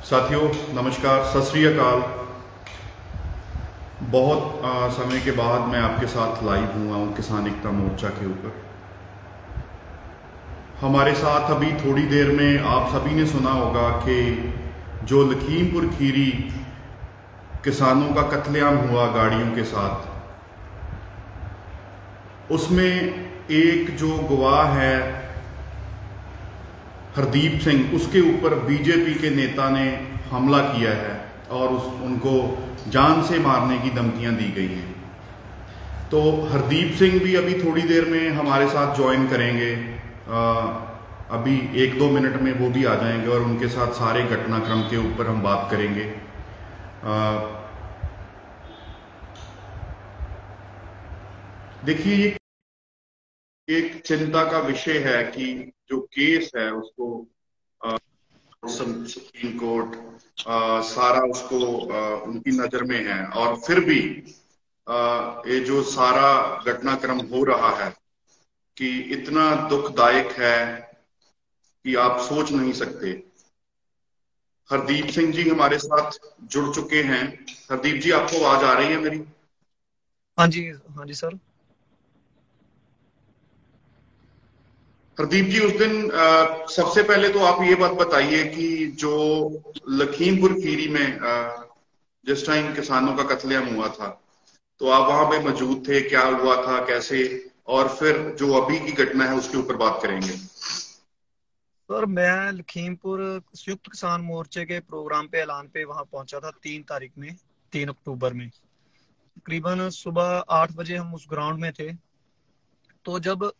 साथियों नमस्कार, सत श्री अकाल। बहुत समय के बाद मैं आपके साथ लाइव हुआ हूँ किसान एकता मोर्चा के ऊपर। हमारे साथ अभी थोड़ी देर में आप सभी ने सुना होगा कि जो लखीमपुर खीरी किसानों का कत्लेआम हुआ गाड़ियों के साथ, उसमें एक जो गवाह है हरदीप सिंह, उसके ऊपर बीजेपी के नेता ने हमला किया है और उनको जान से मारने की धमकियां दी गई हैं। तो हरदीप सिंह भी अभी थोड़ी देर में हमारे साथ ज्वाइन करेंगे। अभी 1-2 मिनट में वो भी आ जाएंगे और उनके साथ सारे घटनाक्रम के ऊपर हम बात करेंगे। देखिए, ये एक चिंता का विषय है कि जो केस है उसको सुप्रीम कोर्ट सारा उसको उनकी नजर में है, और फिर भी ये जो सारा घटनाक्रम हो रहा है कि इतना दुखदायक है कि आप सोच नहीं सकते। हरदीप सिंह जी हमारे साथ जुड़ चुके हैं। हरदीप जी, आपको आवाज आ रही है मेरी? हाँ जी, हाँ जी सर। हरदीप जी, उस दिन सबसे पहले तो आप ये बात बताइए कि जो लखीमपुर खीरी में जिस टाइम किसानों का कत्लेआम हुआ था, तो आप वहां पे मौजूद थे, क्या हुआ था, कैसे, और फिर जो अभी की घटना है उसके ऊपर बात करेंगे। सर मैं लखीमपुर संयुक्त किसान मोर्चे के प्रोग्राम पे ऐलान पे वहां पहुंचा था 3 तारीख में, 3 अक्टूबर में। तकरीबन सुबह 8 बजे हम उस ग्राउंड में थे। तो जब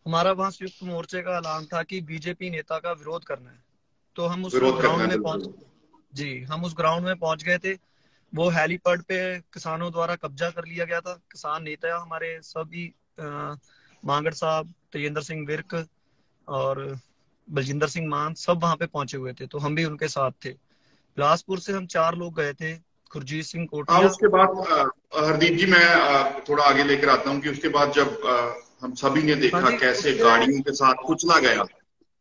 हमारा वहां संयुक्त मोर्चे का ऐलान था कि बीजेपी नेता का विरोध करना है, तो हम उस विरोध करना ग्राउंड है, में बिल्कुल। पहुंच जी हम उस ग्राउंड में पहुंच गए थे। वो हेलीपैड पे किसानों द्वारा कब्जा कर लिया गया था। किसान नेता हमारे सभी मांगड़ साहब, तेजेंद्र सिंह विर्क और बलजिंदर सिंह मान सब वहां पे पहुंचे हुए थे, तो हम भी उनके साथ थे। बिलासपुर से हम 4 लोग गए थे, खुरजीत सिंह हाँ, कोटिया। उसके बाद हरदीप जी, मैं थोड़ा आगे लेकर आता हूँ कि उसके बाद जब हम सभी ने हाँ देखा जी कैसे उसके गाड़ियों के साथ कुचला गया,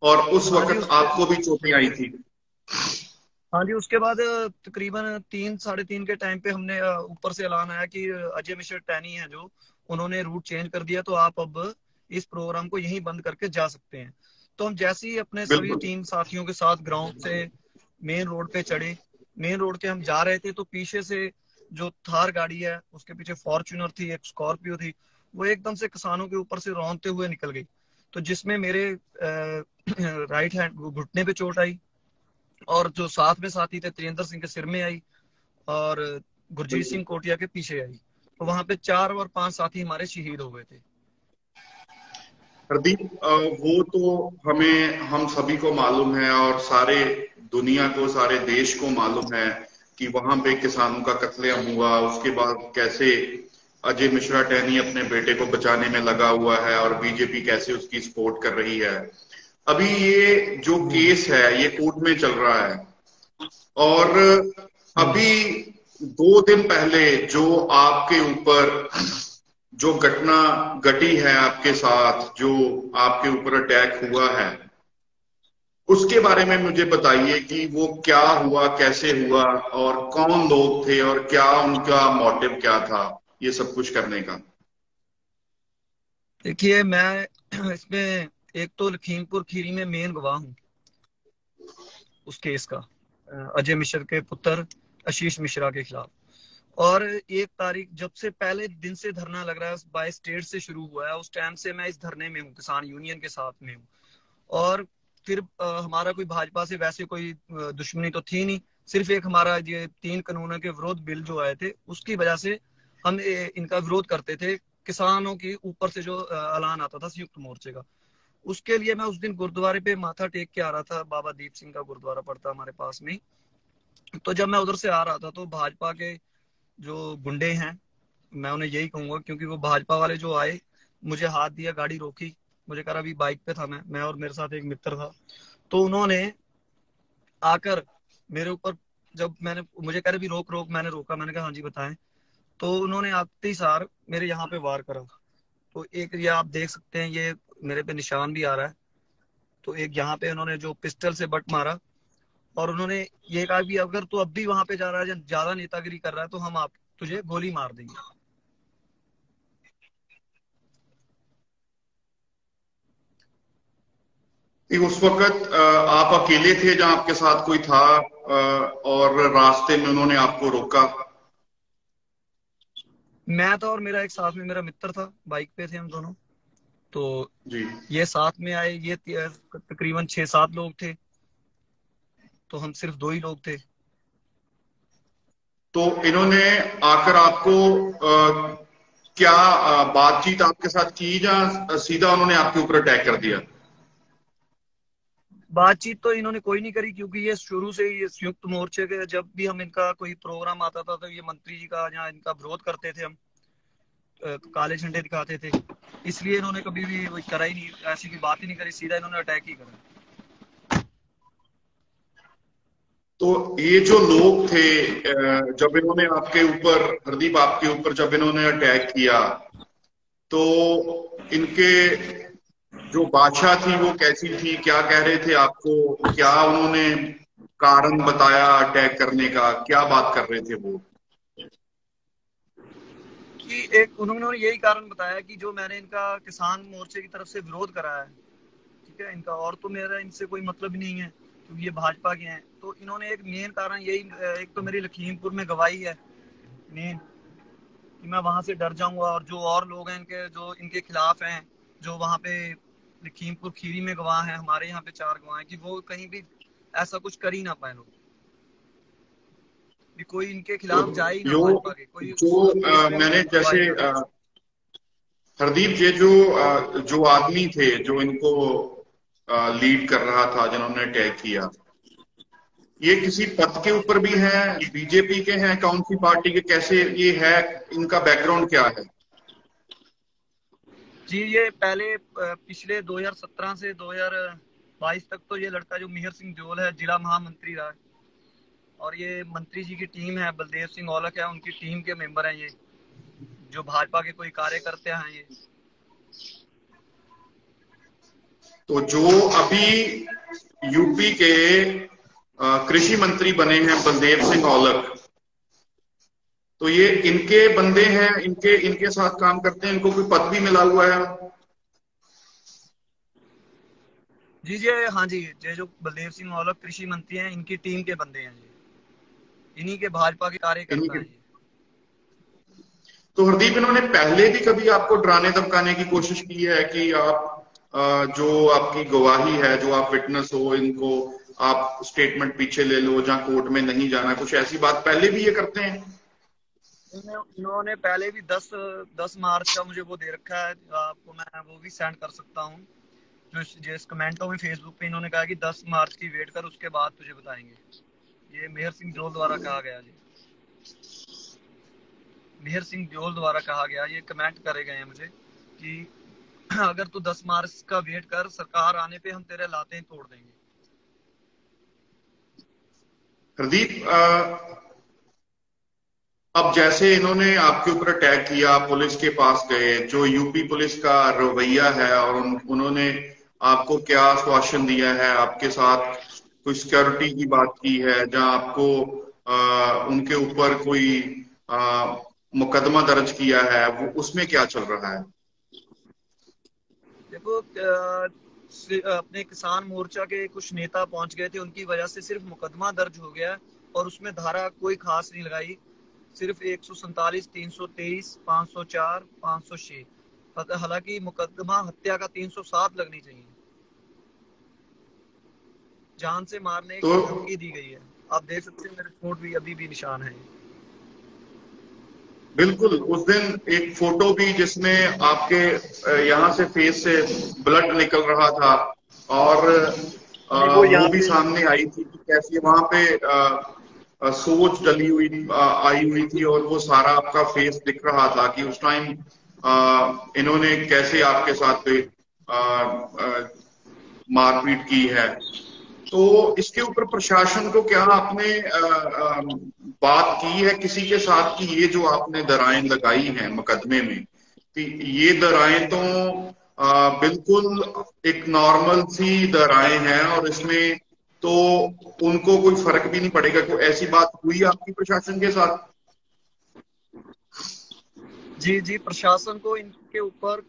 और उस हाँ जी वक्त उसके आपको भी चोटें आई थी। हाँ जी उसके बाद तकरीबन 3 साढ़े 3 के टाइम पे हमने ऊपर से ऐलान आया कि अजय मिश्र टैनी है जो, उन्होंने रूट चेंज कर दिया, तो आप अब इस प्रोग्राम को यहीं बंद करके जा सकते हैं। तो हम जैसे ही अपने सभी बिल्कुल। 3 साथियों के साथ ग्राउंड से मेन रोड पे चढ़े, मेन रोड के हम जा रहे थे, तो पीछे से जो थार गाड़ी है उसके पीछे फॉर्च्यूनर थी, एक स्कॉर्पियो थी, वो एकदम से किसानों के ऊपर से रौंदते हुए निकल गई। तो जिसमें मेरे राइट हैंड घुटने पे चोट आई, और जो साथ में साथी थे तेजेंद्र सिंह के सिर में आई, और गुरजीत बिल्कुल सिंह कोटिया के पीछे आई। तो वहां पे 4 और 5 साथी हमारे शहीद हो गए थे। प्रदीप, वो तो हम सभी को मालूम है, और सारे दुनिया को, सारे देश को मालूम है कि वहां पे किसानों का कत्लेआम हुआ। उसके बाद कैसे अजय मिश्रा टहनी अपने बेटे को बचाने में लगा हुआ है और बीजेपी कैसे उसकी सपोर्ट कर रही है। अभी ये जो हम्म केस है ये कोर्ट में चल रहा है, और हम्म अभी 2 दिन पहले जो आपके ऊपर जो घटना घटी है, आपके साथ जो आपके ऊपर अटैक हुआ है, उसके बारे में मुझे बताइए कि वो क्या हुआ, कैसे हुआ, और कौन लोग थे, और क्या उनका मोटिव क्या था ये सब कुछ करने का। देखिए मैं इसमें एक तो लखीमपुर खीरी में मेन गवाह हूँ उस केस का, अजय मिश्र के पुत्र आशीष मिश्रा के खिलाफ। और 1 तारीख जब से पहले दिन से धरना लग रहा है, 22 स्टेट से शुरू हुआ है, उस टाइम से मैं इस धरने में हूँ, किसान यूनियन के साथ में हूँ। और फिर हमारा कोई भाजपा से वैसे कोई दुश्मनी तो थी नहीं, सिर्फ एक हमारा ये 3 कानूनों के विरोध बिल जो आए थे उसकी वजह से हम इनका विरोध करते थे। किसानों के ऊपर से जो ऐलान आता था संयुक्त मोर्चे का, उसके लिए मैं उस दिन गुरुद्वारे पे माथा टेक के आ रहा था। बाबा दीप सिंह का गुरुद्वारा पड़ता हमारे पास में। तो जब मैं उधर से आ रहा था, तो भाजपा के जो गुंडे हैं, मैं उन्हें यही कहूंगा क्योंकि वो भाजपा वाले जो आए, मुझे हाथ दिया, गाड़ी रोकी, मुझे कहा, अभी बाइक पे था मैं और मेरे साथ एक मित्र था। तो उन्होंने आकर मेरे ऊपर, जब मैंने मुझे कह रहे भी रोक रोक, मैंने रोका, मैंने कहा हाँ जी बताएं। तो उन्होंने आते ही सार मेरे यहाँ पे वार करा। तो एक ये आप देख सकते हैं, ये मेरे पे निशान भी आ रहा है। तो एक यहाँ पे उन्होंने जो पिस्टल से बट मारा, और उन्होंने ये कहा कि अगर तू अब भी वहां पे जा रहा है, ज्यादा नेतागिरी कर रहा है, तो हम आप तुझे गोली मार देंगे। कि उस वक्त आप अकेले थे जहां आपके साथ कोई था, और रास्ते में उन्होंने आपको रोका? मैं था और मेरा एक साथ में मेरा मित्र था, बाइक पे थे हम दोनों। तो जी। ये साथ में आए, ये तकरीबन 6-7 लोग थे, तो हम सिर्फ 2 ही लोग थे। तो इन्होंने आकर आपको क्या बातचीत आपके साथ की, या सीधा उन्होंने आपके ऊपर अटैक कर दिया? बातचीत तो इन्होंने कोई नहीं करी, क्योंकि ये शुरू से ही संयुक्त मोर्चे के, जब भी हम इनका कोई प्रोग्राम आता था तो ये मंत्री जी का यहाँ इनका विरोध करते थे हम, काले झंडे दिखाते थे। इसलिए इन्होंने कभी भी वो करा ही नहीं, ऐसी की बात ही नहीं करी, सीधा इन्होंने अटैक ही करा। तो ये जो लोग थे, जब इन्होंने आपके ऊपर, हरदीप आपके ऊपर जब इन्होंने अटैक किया, तो इनके जो बादशाह थी वो कैसी थी, क्या कह रहे थे आपको, क्या उन्होंने कारण बताया अटैक करने का, क्या बात कर रहे थे वो? कि एक उन्होंने यही कारण बताया कि जो मैंने इनका किसान मोर्चे की तरफ से विरोध करा है, ठीक है, इनका और तो मेरा इनसे कोई मतलब ही नहीं है, क्योंकि ये भाजपा के हैं। तो इन्होंने एक मेन कारण यही, एक तो मेरी लखीमपुर में गवाही है मेन, कि मैं वहां से डर जाऊंगा, और जो और लोग हैं इनके जो इनके खिलाफ हैं, जो वहां पे लखीमपुर खीरी में गवाह हैं, हमारे यहाँ पे 4 गवाह हैं, कि वो कहीं भी ऐसा कुछ कर ही ना पाए लोग, भी कोई इनके तो खिलाफ जाए ही ना, यो भाजपा के कोई जो केस में मैंने गवाही जैसे ना दे। हरदीप, ये जो जो आदमी थे जो इनको लीड कर रहा था, जिन्होंने अटैक किया, ये किसी पद के ऊपर भी हैं, बीजेपी के हैं, कौन सी पार्टी के, कैसे ये है, इनका बैकग्राउंड क्या है? जी, ये पहले पिछले 2017 से 2022 तक तो ये लड़का जो मिहिर सिंह जोल है, जिला महामंत्री रहा है, और ये मंत्री जी की टीम है, बलदेव सिंह औलख है, उनकी टीम के मेंबर हैं ये, जो भाजपा के कोई कार्यकर्ता हैं ये। तो जो अभी यूपी के कृषि मंत्री बने हैं बलदेव सिंह औलख, तो ये इनके बंदे हैं, इनके इनके साथ काम करते हैं, इनको कोई पद भी मिला हुआ है? जी जी, हाँ जी, ये जो बलदेव सिंह औलख कृषि मंत्री हैं, इनकी टीम के बंदे हैं ये, इन्हीं के भाजपा के इन्हीं कार्यकर्ता के। हैं ये। तो हरदीप, इन्होंने पहले भी कभी आपको डराने धमकाने की कोशिश की है कि आप जो आपकी गवाही है, जो आप विटनेस हो, इनको आप स्टेटमेंट पीछे ले लो, जहां कोर्ट में नहीं जाना, कुछ ऐसी बात पहले भी ये करते हैं? इन्होंने पहले भी 10 मार्च का मुझे वो दे रखा है, आपको मैं वो भी सेंड कर सकता हूँ, जो जिस कमेंटों में फेसबुक पे इन्होंने कहा कि 10 मार्च की वेट कर, उसके बाद तुझे बताएंगे। ये मिहिर सिंह जोल द्वारा कहा गया जी, मिहिर सिंह जोल द्वारा कहा गया, ये कमेंट करे गए हैं मुझे कि अगर तू 10 मार्च का वेट कर, सरकार आने पे हम तेरे लाते तोड़ देंगे। हरदीप, अब जैसे इन्होंने आपके ऊपर अटैक किया, पुलिस के पास गए, जो यूपी पुलिस का रवैया है, और उन्होंने आपको क्या आश्वासन दिया है, आपके साथ कोई सिक्योरिटी की बात की है, जहां आपको उनके ऊपर कोई मुकदमा दर्ज किया है, वो उसमें क्या चल रहा है? देखो, अपने किसान मोर्चा के कुछ नेता पहुंच गए थे, उनकी वजह से सिर्फ मुकदमा दर्ज हो गया, और उसमें धारा कोई खास नहीं लगाई, सिर्फ 147, 323, 504, 506। हालांकि मुकदमा हत्या का 307 लगनी चाहिए, जान से मारने तो की धमकी दी गई है। आप देख सकते हैं, मेरे फोट भी अभी भी निशान है। बिल्कुल, उस दिन एक फोटो भी जिसमें आपके यहाँ से फेस से ब्लड निकल रहा था, और वो वो यहाँ भी पे सामने आई थी कि कैसे वहां पे सोच डली हुई आई हुई थी, और वो सारा आपका फेस दिख रहा था कि उस टाइम इन्होंने कैसे आपके साथ पे मारपीट की है। तो इसके ऊपर प्रशासन को क्या आपने बात की है किसी के साथ, कि ये जो आपने दरारें लगाई हैं मुकदमे में, कि ये दरारें तो बिल्कुल एक नॉर्मल सी दरारें हैं, और इसमें तो उनको कोई फर्क भी नहीं पड़ेगा। कोई ऐसी बात हुई आपकी प्रशासन के साथ? जी जी, प्रशासन को इनके ऊपर,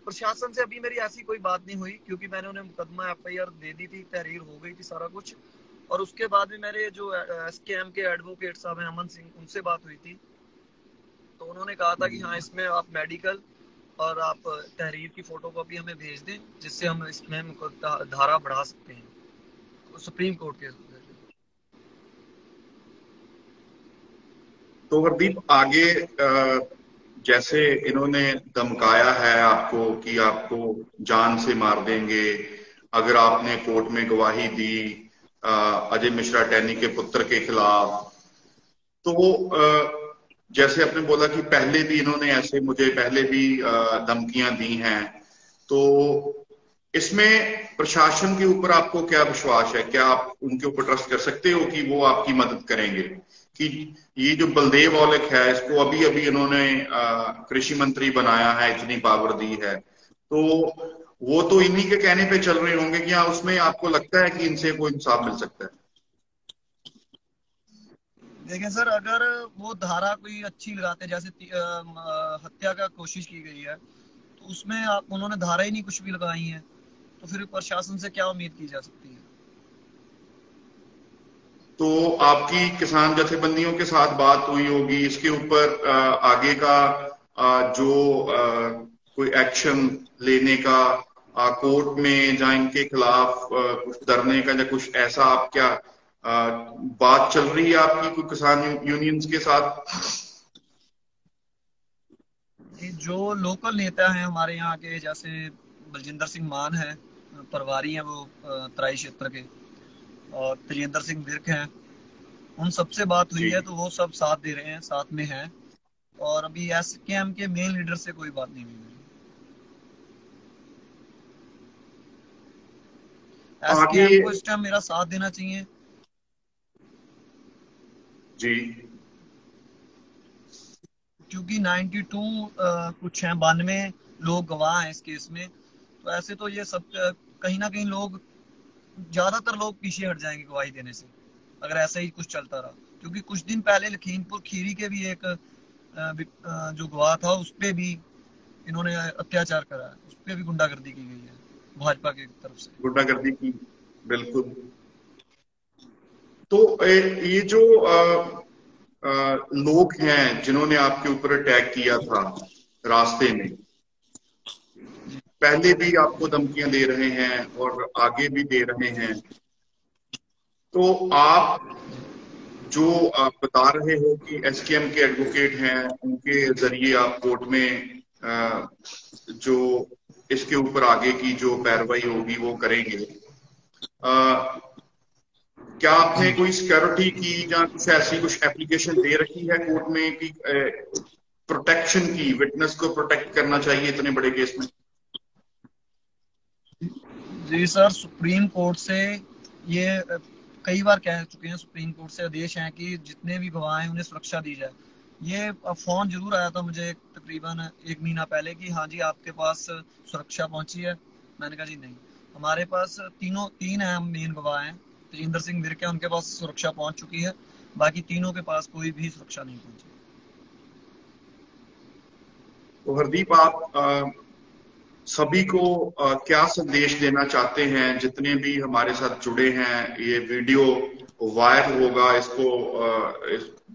प्रशासन से अभी मेरी ऐसी कोई बात नहीं हुई, क्योंकि मैंने उन्हें मुकदमा एफआईआर दे दी थी, तहरीर हो गई थी, सारा कुछ। और उसके बाद भी मेरे जो एसकेएम के एडवोकेट साहब हैं, अमन सिंह, उनसे बात हुई थी। तो उन्होंने कहा था कि हाँ, इसमें आप मेडिकल और आप तहरीर की फोटो कॉपी हमें भेज दें, जिससे हम इसमें धारा बढ़ा सकते हैं, तो सुप्रीम कोर्ट के। तो हरदीप, आगे जैसे इन्होंने धमकाया है आपको कि आपको जान से मार देंगे अगर आपने कोर्ट में गवाही दी अजय मिश्रा टैनी के पुत्र के खिलाफ, तो जैसे आपने बोला कि पहले भी इन्होंने ऐसे मुझे पहले भी धमकियां दी हैं, तो इसमें प्रशासन के ऊपर आपको क्या विश्वास है? क्या आप उनके ऊपर ट्रस्ट कर सकते हो कि वो आपकी मदद करेंगे? कि ये जो बलदेव औलख है, इसको अभी अभी इन्होंने कृषि मंत्री बनाया है, इतनी पावर दी है, तो वो तो इन्हीं के कहने पे चल रहे होंगे कि हाँ, उसमें आपको लगता है कि इनसे कोई इंसाफ मिल सकता है? देखिए सर, अगर वो धारा कोई अच्छी लगाते, जैसे हत्या का कोशिश की गई है, तो उसमें आप उन्होंने धारा ही नहीं कुछ भी लगाई है, तो फिर प्रशासन से क्या उम्मीद की जा सकती है? तो आपकी किसान जथेबंदियों के साथ बात हुई होगी इसके ऊपर आगे का जो कोई एक्शन लेने का, कोर्ट में या इनके खिलाफ कुछ धरने का या कुछ ऐसा, आप क्या बात चल रही है आपकी कोई किसान यूनियंस के साथ? जो लोकल नेता हैं हमारे यहाँ के, जैसे बलजिंदर सिंह मान है, परवारी हैं वो, तराई क्षेत्र के, और तेजेंद्र सिंह विर्क हैं, उन सबसे बात हुई जी। है, तो वो सब साथ दे रहे हैं, साथ में हैं। और अभी एसकेएम के मेन लीडर से कोई बात नहीं हुई मेरी। आगे। एसकेएम को इस टाइम मेरा साथ देना चाहिए, जी। क्योंकि 92 कुछ हैं, 92 लोग गवाह हैं इस केस में। तो ऐसे तो ये सब कहीं ना कहीं लोग, ज्यादातर लोग पीछे हट जाएंगे गवाही देने से, अगर ऐसा ही कुछ चलता रहा। क्योंकि कुछ दिन पहले लखीमपुर खीरी के भी एक जो गवाह था, उस पे भी इन्होंने अत्याचार करा है, उस पे भी गुंडागर्दी की गई है भाजपा की तरफ से। गुंडागर्दी की, बिल्कुल। तो ये जो लोग हैं जिन्होंने आपके ऊपर अटैक किया था रास्ते में, पहले भी आपको धमकियां दे रहे हैं और आगे भी दे रहे हैं, तो आप जो आप बता रहे हो कि एसकेएम के एडवोकेट हैं, उनके जरिए आप कोर्ट में जो इसके ऊपर आगे की जो पैरवाई होगी वो करेंगे, क्या आपने जी कोई सिक्योरिटी की या कुछ ऐसी कुछ एप्लीकेशन दे रखी है कोर्ट में कि प्रोटेक्शन की, विटनेस को प्रोटेक्ट करना चाहिए इतने बड़े केस में? जी सर, सुप्रीम कोर्ट से ये कई बार कह चुके हैं, सुप्रीम कोर्ट से आदेश हैं कि जितने भी गवाह हैं उन्हें सुरक्षा दी जाए। ये फोन जरूर आया था मुझे तकरीबन 1 महीना पहले कि हाँ जी, आपके पास सुरक्षा पहुंची है। मैंने कहा जी नहीं, हमारे पास तीन है मेन गवाह हैं, तेजिंदर सिंह विर्क है, उनके पास सुरक्षा पहुंच चुकी है, बाकी तीनों के पास कोई भी सुरक्षा नहीं पहुंची। तो हरदीप, आप सभी को क्या संदेश देना चाहते हैं? जितने भी हमारे साथ जुड़े हैं, ये वीडियो वायरल होगा, इसको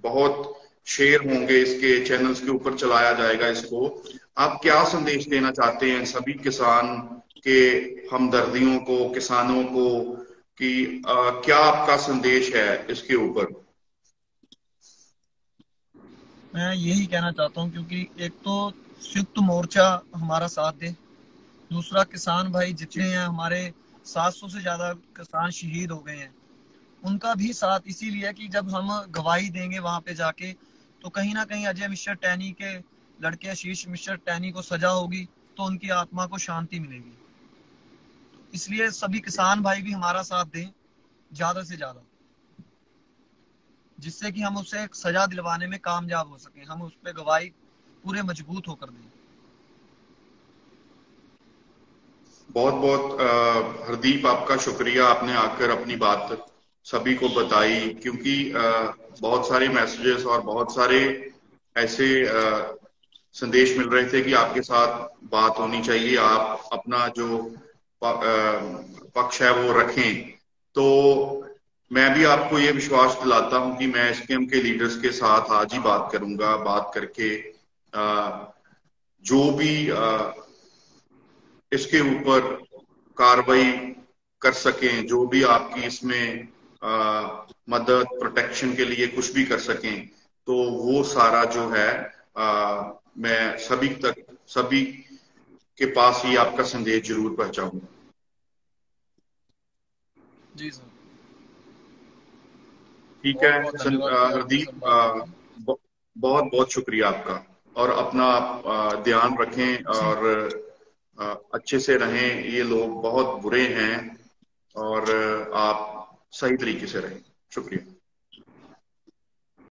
बहुत शेयर होंगे, इसके चैनल्स के ऊपर चलाया जाएगा इसको। आप क्या संदेश देना चाहते हैं सभी किसान के हमदर्दियों को, किसानों को, कि क्या आपका संदेश है इसके ऊपर? मैं यही कहना चाहता हूँ, क्योंकि एक तो संयुक्त मोर्चा हमारा साथ दे, दूसरा किसान भाई जितने हैं हमारे, 700 से ज्यादा किसान शहीद हो गए हैं, उनका भी साथ इसीलिए है कि जब हम गवाही देंगे वहां पे जाके, तो कहीं ना कहीं अजय मिश्रा टैनी के लड़के आशीष मिश्रा टैनी को सजा होगी, तो उनकी आत्मा को शांति मिलेगी। इसलिए सभी किसान भाई भी हमारा साथ दें ज्यादा से ज्यादा, जिससे कि हम उसे सजा दिलवाने में कामयाब हो सके, हम उस पर गवाही पूरे मजबूत होकर दें। बहुत बहुत हरदीप, आपका शुक्रिया, आपने आकर अपनी बात सभी को बताई, क्योंकि बहुत सारे मैसेजेस और बहुत सारे ऐसे संदेश मिल रहे थे कि आपके साथ बात होनी चाहिए, आप अपना जो पक्ष है वो रखें। तो मैं भी आपको ये विश्वास दिलाता हूं कि मैं एसकेएम के लीडर्स के साथ आज ही बात करूंगा, बात करके जो भी इसके ऊपर कार्रवाई कर सकें, जो भी आपकी इसमें मदद प्रोटेक्शन के लिए कुछ भी कर सकें, तो वो सारा जो है मैं सभी के पास ही आपका संदेश जरूर पहुंचाऊंगा। जी सर। ठीक है बहुत बहुत धन्यवाद कि आपने हरदीप, सर बात की। बहुत बहुत शुक्रिया आपका। और अपना आप ध्यान रखें जी। और अच्छे से रहें। ये लोग बहुत बुरे हैं और आप सही तरीके से रहें। शुक्रिया।